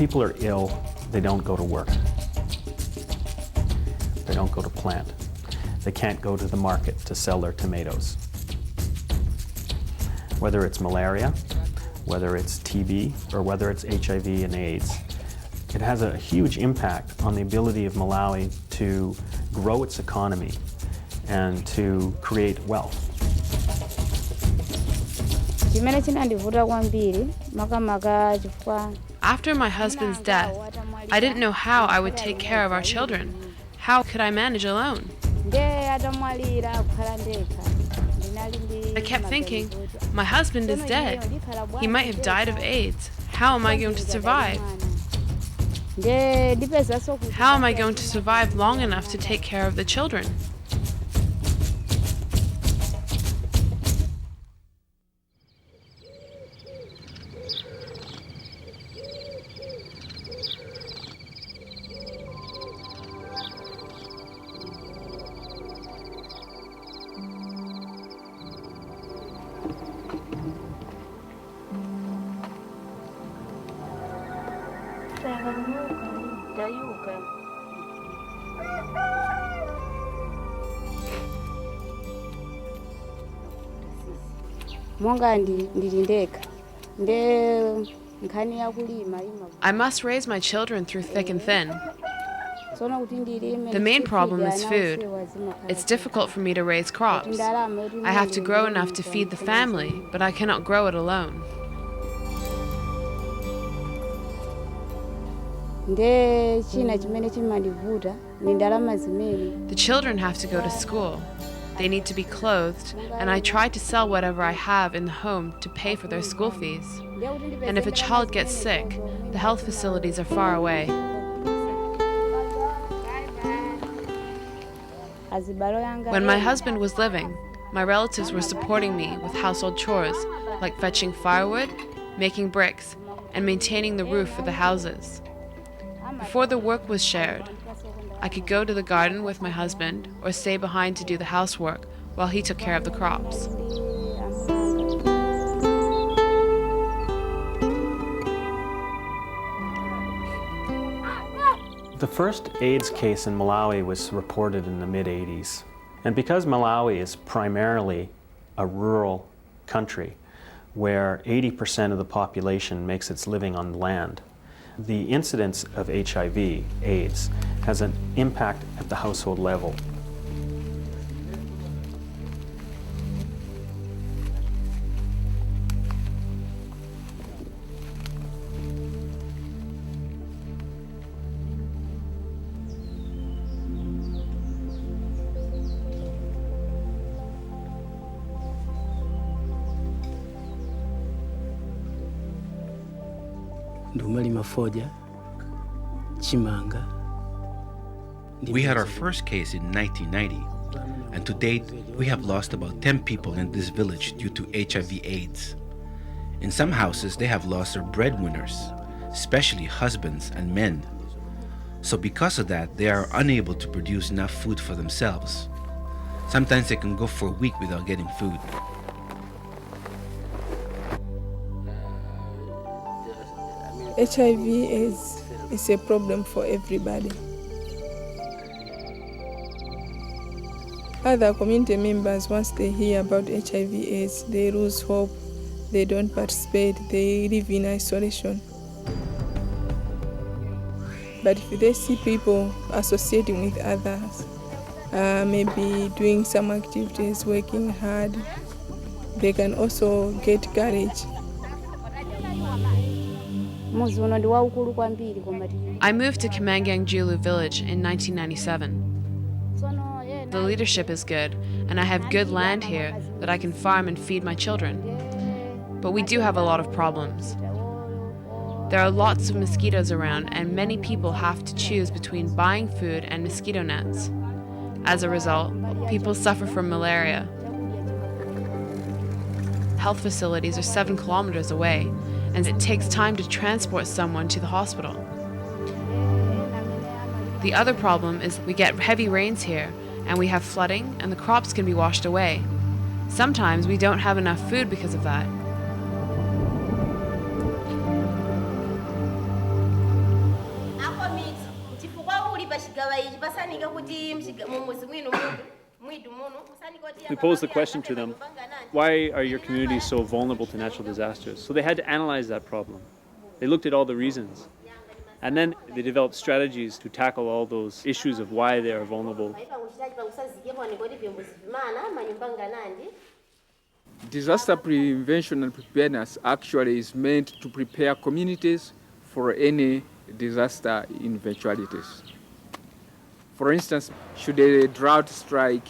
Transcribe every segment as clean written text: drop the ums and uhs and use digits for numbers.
people are ill, they don't go to work. They don't go to plant. They can't go to the market to sell their tomatoes. Whether it's malaria, whether it's TB, or whether it's HIV and AIDS, it has a huge impact on the ability of Malawi to grow its economy and to create wealth. After my husband's death, I didn't know how I would take care of our children. How could I manage alone? I kept thinking, my husband is dead. He might have died of AIDS. How am I going to survive? How am I going to survive long enough to take care of the children? I must raise my children through thick and thin. The main problem is food. It's difficult for me to raise crops. I have to grow enough to feed the family, but I cannot grow it alone. The children have to go to school. They need to be clothed, and I try to sell whatever I have in the home to pay for their school fees. And if a child gets sick, the health facilities are far away. When my husband was living, my relatives were supporting me with household chores, like fetching firewood, making bricks, and maintaining the roof for the houses. Before the work was shared, I could go to the garden with my husband or stay behind to do the housework while he took care of the crops. The first AIDS case in Malawi was reported in the mid-80s. And because Malawi is primarily a rural country where 80% of the population makes its living on land, the incidence of HIV, AIDS, has an impact at the household level. We had our first case in 1990, and to date, we have lost about 10 people in this village due to HIV/AIDS. In some houses, they have lost their breadwinners, especially husbands and men. So because of that, they are unable to produce enough food for themselves. Sometimes they can go for a week without getting food. HIV is a problem for everybody. Other community members, once they hear about HIV/AIDS, they lose hope, they don't participate, they live in isolation. But if they see people associating with others, maybe doing some activities, working hard, they can also get courage. I moved to Kamangangulu village in 1997. The leadership is good, and I have good land here that I can farm and feed my children. But we do have a lot of problems. There are lots of mosquitoes around, and many people have to choose between buying food and mosquito nets. As a result, people suffer from malaria. Health facilities are 7 kilometers away, and it takes time to transport someone to the hospital. The other problem is we get heavy rains here, and we have flooding, and the crops can be washed away. Sometimes we don't have enough food because of that. We posed the question to them, why are your communities so vulnerable to natural disasters? So they had to analyze that problem. They looked at all the reasons. And then they developed strategies to tackle all those issues of why they are vulnerable. Disaster prevention and preparedness actually is meant to prepare communities for any disaster eventualities. For instance, should a drought strike,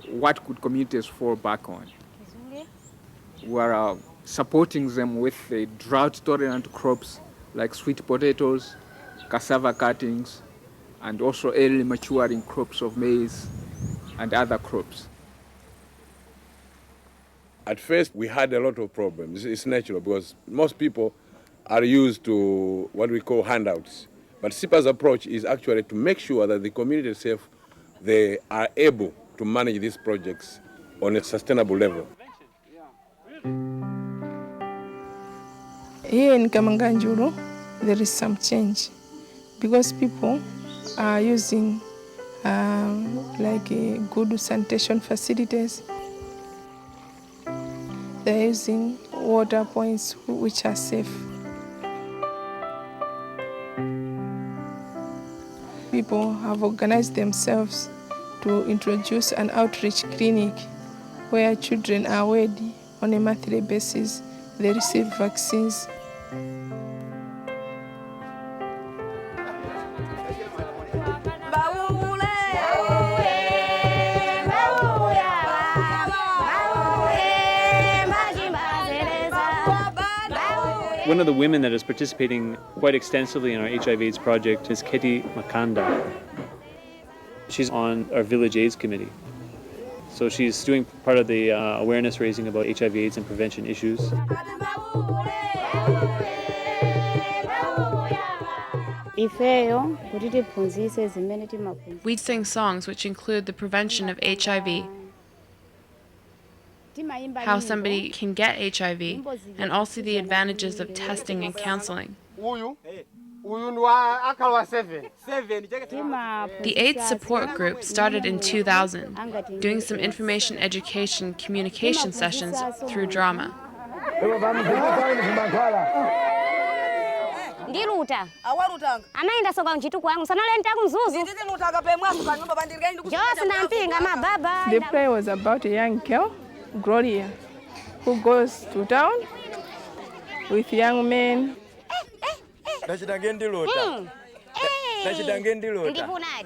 what could communities fall back on? We are supporting them with drought-tolerant crops like sweet potatoes, cassava cuttings, and also early maturing crops of maize and other crops. At first, we had a lot of problems. It's natural because most people are used to what we call handouts. But CPAR's approach is actually to make sure that the community itself, they are able to manage these projects on a sustainable level. Here in Kamanganjuru, there is some change because people are using good sanitation facilities. They're using water points which are safe. People have organized themselves to introduce an outreach clinic where children are weighed on a monthly basis. They receive vaccines. One of the women that is participating quite extensively in our HIV/AIDS project is Kitty Makanda. She's on our Village AIDS Committee. So she's doing part of the awareness raising about HIV/AIDS and prevention issues. We sing songs which include the prevention of HIV, how somebody can get HIV, and also the advantages of testing and counseling. The AIDS support group started in 2000, doing some information education communication sessions through drama. The play was about a young girl, Gloria, who goes to town with young men.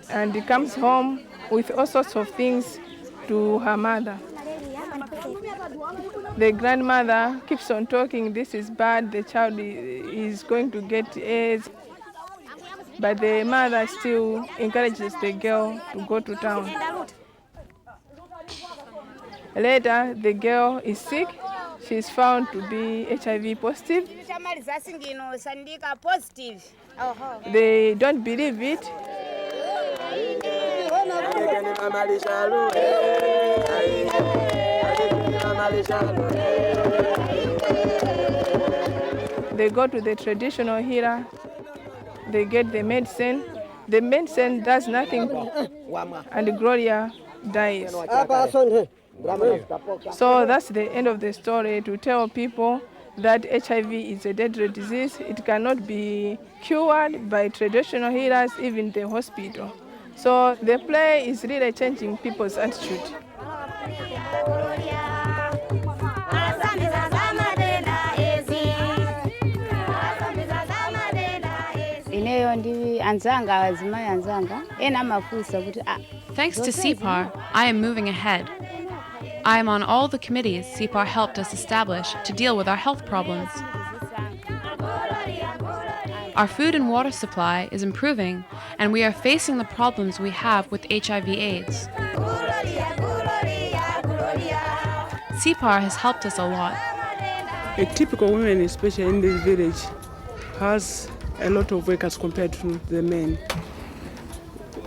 And he comes home with all sorts of things to her mother. The grandmother keeps on talking, this is bad, the child is going to get AIDS. But the mother still encourages the girl to go to town. Later, the girl is sick. She is found to be HIV positive. They don't believe it. They go to the traditional healer. They get the medicine. The medicine does nothing, and Gloria dies. So that's the end of the story, to tell people that HIV is a deadly disease. It cannot be cured by traditional healers, even the hospital. So the play is really changing people's attitude. Thanks to CPAR, I am moving ahead. I am on all the committees CPAR helped us establish to deal with our health problems. Our food and water supply is improving, and we are facing the problems we have with HIV/AIDS. CPAR has helped us a lot. A typical woman, especially in this village, has a lot of work as compared to the men.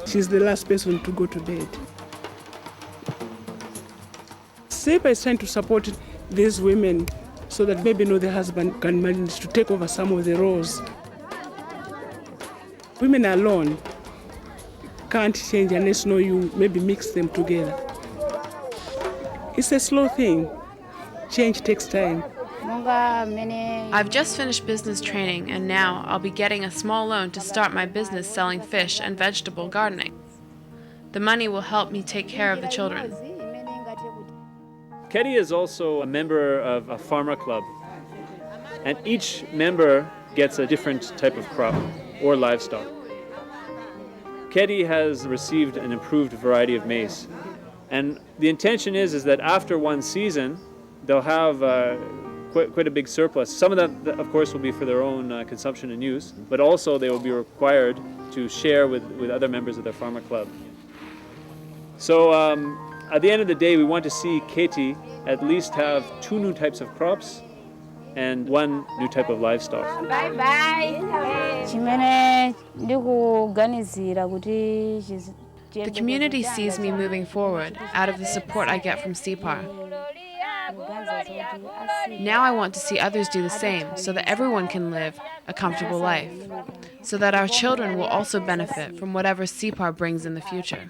She's the last person to go to bed. CPAR is trying to support these women so that maybe the husband can manage to take over some of the roles. Women alone can't change unless you maybe mix them together. It's a slow thing. Change takes time. I've just finished business training, and now I'll be getting a small loan to start my business selling fish and vegetable gardening. The money will help me take care of the children. Ketty is also a member of a farmer club, and each member gets a different type of crop or livestock. Ketty has received an improved variety of maize, and the intention is that after one season, they'll have quite a big surplus. Some of that, of course, will be for their own consumption and use, but also they will be required to share with other members of their farmer club. So at the end of the day, we want to see Ketty at least have 2 new types of crops and 1 new type of livestock. The community sees me moving forward out of the support I get from CPAR. Now I want to see others do the same so that everyone can live a comfortable life, so that our children will also benefit from whatever CPAR brings in the future.